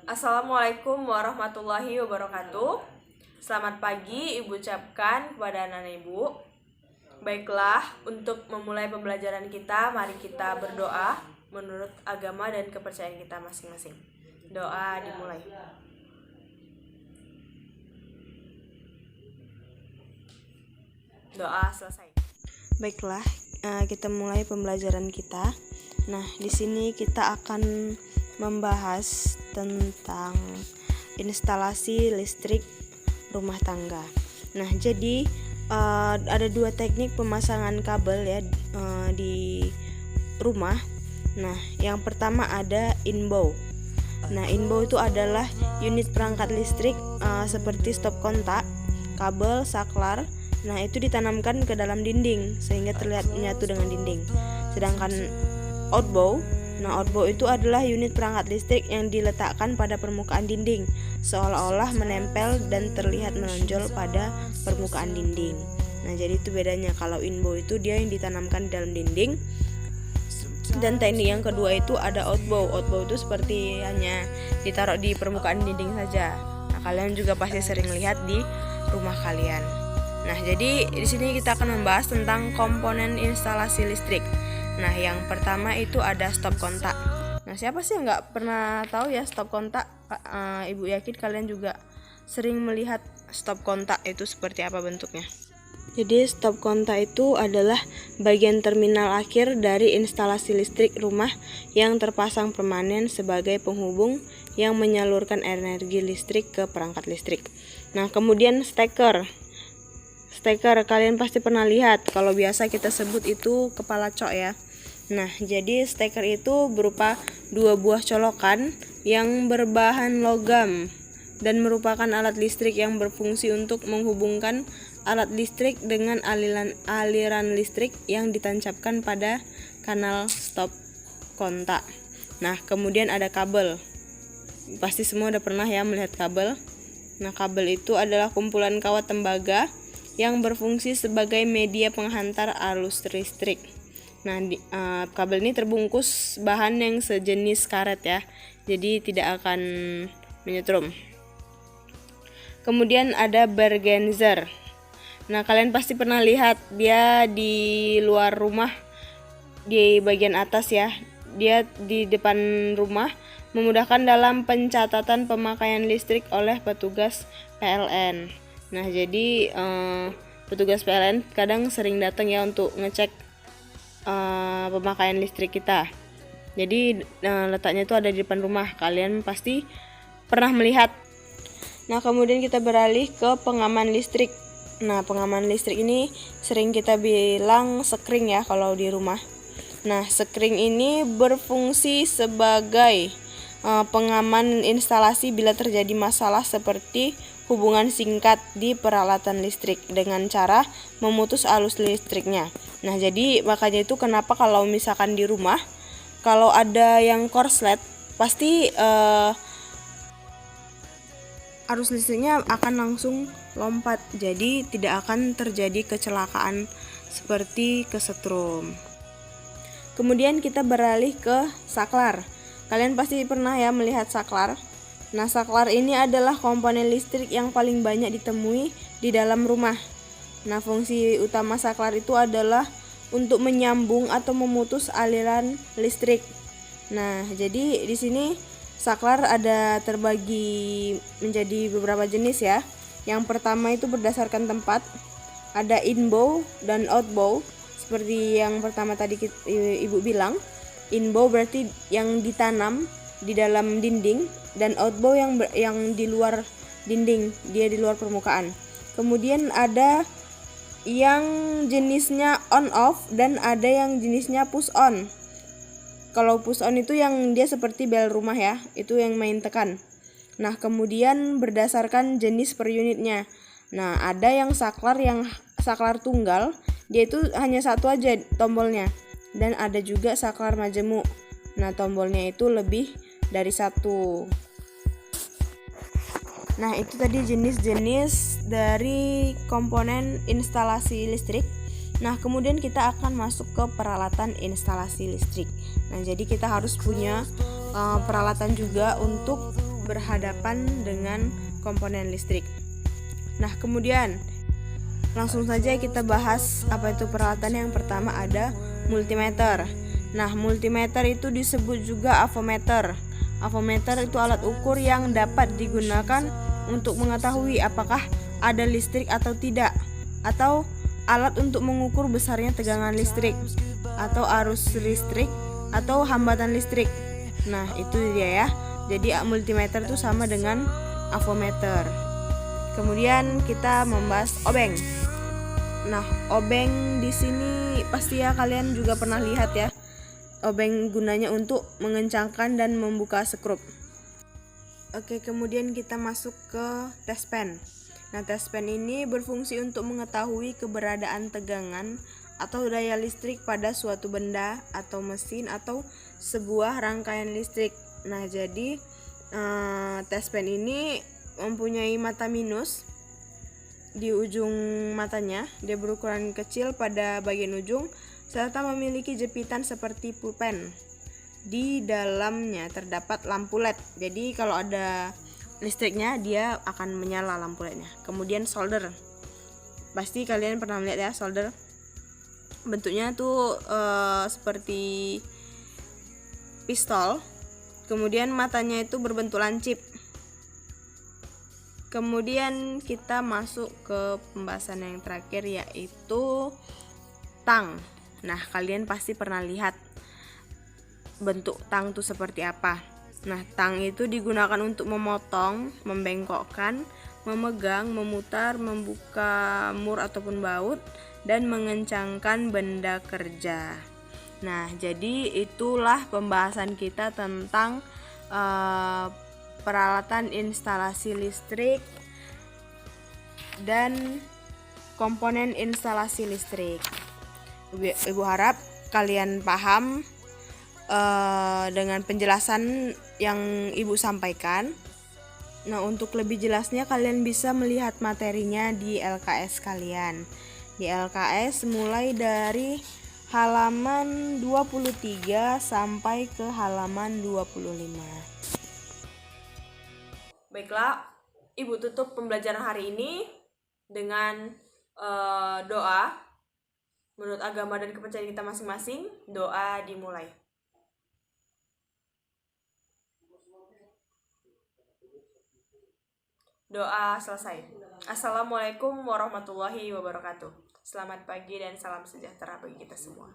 Assalamualaikum warahmatullahi wabarakatuh. Selamat pagi Ibu ucapkan kepada anak-anak Ibu. Baiklah, untuk memulai pembelajaran kita, mari kita berdoa menurut agama dan kepercayaan kita masing-masing. Doa dimulai. Doa selesai. Baiklah, kita mulai pembelajaran kita. Nah, di sini kita akan membahas tentang instalasi listrik rumah tangga. Nah, jadi ada dua teknik pemasangan kabel ya di rumah. Nah, yang pertama ada inbow. Nah, inbow itu adalah unit perangkat listrik seperti stop kontak, kabel, saklar. Nah, itu ditanamkan ke dalam dinding sehingga terlihat menyatu dengan dinding. Sedangkan outbow, outbow itu adalah unit perangkat listrik yang diletakkan pada permukaan dinding, seolah-olah menempel dan terlihat menonjol pada permukaan dinding. Nah, jadi itu bedanya. Kalau inbow itu dia yang ditanamkan di dalam dinding, dan teknik yang kedua itu ada outbow. Outbow itu seperti hanya ditaruh di permukaan dinding saja. Nah, kalian juga pasti sering lihat di rumah kalian. Nah, jadi di sini kita akan membahas tentang komponen instalasi listrik. Nah, yang pertama itu ada stop kontak. Nah, siapa sih yang nggak pernah tahu ya stop kontak? Ibu yakin kalian juga sering melihat stop kontak itu seperti apa bentuknya. Jadi stop kontak itu adalah bagian terminal akhir dari instalasi listrik rumah yang terpasang permanen sebagai penghubung yang menyalurkan energi listrik ke perangkat listrik. Nah, kemudian steker. Steker kalian pasti pernah lihat, kalau biasa kita sebut itu kepala cok ya. Nah, jadi steker itu berupa dua buah colokan yang berbahan logam dan merupakan alat listrik yang berfungsi untuk menghubungkan alat listrik dengan aliran listrik yang ditancapkan pada kanal stop kontak. Nah, kemudian ada kabel. Pasti semua udah pernah ya melihat kabel. Nah, kabel itu adalah kumpulan kawat tembaga yang berfungsi sebagai media penghantar arus listrik. Nah, kabel ini terbungkus bahan yang sejenis karet ya, jadi tidak akan menyetrum. Kemudian ada bergenser. Nah, kalian pasti pernah lihat dia di luar rumah di bagian atas ya. Dia di depan rumah memudahkan dalam pencatatan pemakaian listrik oleh petugas PLN. Nah, jadi petugas PLN kadang sering datang ya untuk ngecek pemakaian listrik kita. Jadi letaknya itu ada di depan rumah. Kalian pasti pernah melihat. Nah, kemudian kita beralih ke pengaman listrik. Nah, pengaman listrik ini sering kita bilang sekring ya kalau di rumah. Nah, sekring ini berfungsi sebagai pengaman instalasi bila terjadi masalah seperti hubungan singkat di peralatan listrik dengan cara memutus arus listriknya. Nah, jadi makanya itu kenapa kalau misalkan di rumah kalau ada yang korslet pasti arus listriknya akan langsung lompat. Jadi tidak akan terjadi kecelakaan seperti kesetrum. Kemudian kita beralih ke saklar. Kalian pasti pernah ya melihat saklar. Nah, saklar ini adalah komponen listrik yang paling banyak ditemui di dalam rumah. Nah, fungsi utama saklar itu adalah untuk menyambung atau memutus aliran listrik. Nah, jadi di sini saklar ada terbagi menjadi beberapa jenis ya. Yang pertama itu berdasarkan tempat, ada inbow dan outbow. Seperti yang pertama tadi Ibu bilang, inbow berarti yang ditanam di dalam dinding, dan outbow yang di luar dinding, dia di luar permukaan. Kemudian ada yang jenisnya on off dan ada yang jenisnya push on. Kalau push on itu yang dia seperti bel rumah ya, itu yang main tekan. Nah, kemudian berdasarkan jenis per unitnya. Nah, ada yang saklar tunggal, dia itu hanya satu aja tombolnya. Dan ada juga saklar majemuk. Nah, tombolnya itu lebih dari satu. Nah, itu tadi jenis-jenis dari komponen instalasi listrik. Nah, kemudian kita akan masuk ke peralatan instalasi listrik. Nah, jadi kita harus punya peralatan juga untuk berhadapan dengan komponen listrik. Nah, kemudian langsung saja kita bahas apa itu peralatan. Yang pertama ada multimeter. Nah, multimeter itu disebut juga avometer. Avometer itu alat ukur yang dapat digunakan untuk mengetahui apakah ada listrik atau tidak, atau alat untuk mengukur besarnya tegangan listrik atau arus listrik atau hambatan listrik. Nah, itu dia ya. Jadi multimeter itu sama dengan avometer. Kemudian kita membahas obeng. Nah, obeng di sini pasti ya kalian juga pernah lihat ya. Obeng gunanya untuk mengencangkan dan membuka skrup. Oke, kemudian kita masuk ke test pen. Nah, test pen ini berfungsi untuk mengetahui keberadaan tegangan atau daya listrik pada suatu benda atau mesin atau sebuah rangkaian listrik. Nah, jadi test pen ini mempunyai mata minus di ujung matanya. Dia berukuran kecil pada bagian ujung serta memiliki jepitan seperti pulpen. Di dalamnya terdapat lampu LED. Jadi kalau ada listriknya dia akan menyala lampu LED-nya. Kemudian solder. Pasti kalian pernah melihat ya solder. Bentuknya tuh seperti pistol. Kemudian matanya itu berbentuk lancip. Kemudian kita masuk ke pembahasan yang terakhir, yaitu tang. Nah, kalian pasti pernah lihat bentuk tang itu seperti apa. Nah, tang itu digunakan untuk memotong, membengkokkan, memegang, memutar, membuka mur ataupun baut, dan mengencangkan benda kerja. Nah, jadi itulah pembahasan kita tentang peralatan instalasi listrik dan komponen instalasi listrik. Ibu harap kalian paham dengan penjelasan yang Ibu sampaikan. Nah, untuk lebih jelasnya kalian bisa melihat materinya di LKS kalian. Di LKS mulai dari halaman 23 sampai ke halaman 25. Baiklah, Ibu tutup pembelajaran hari ini dengan doa. Menurut agama dan kepercayaan kita masing-masing, doa dimulai. Doa selesai. Assalamualaikum warahmatullahi wabarakatuh. Selamat pagi dan salam sejahtera bagi kita semua.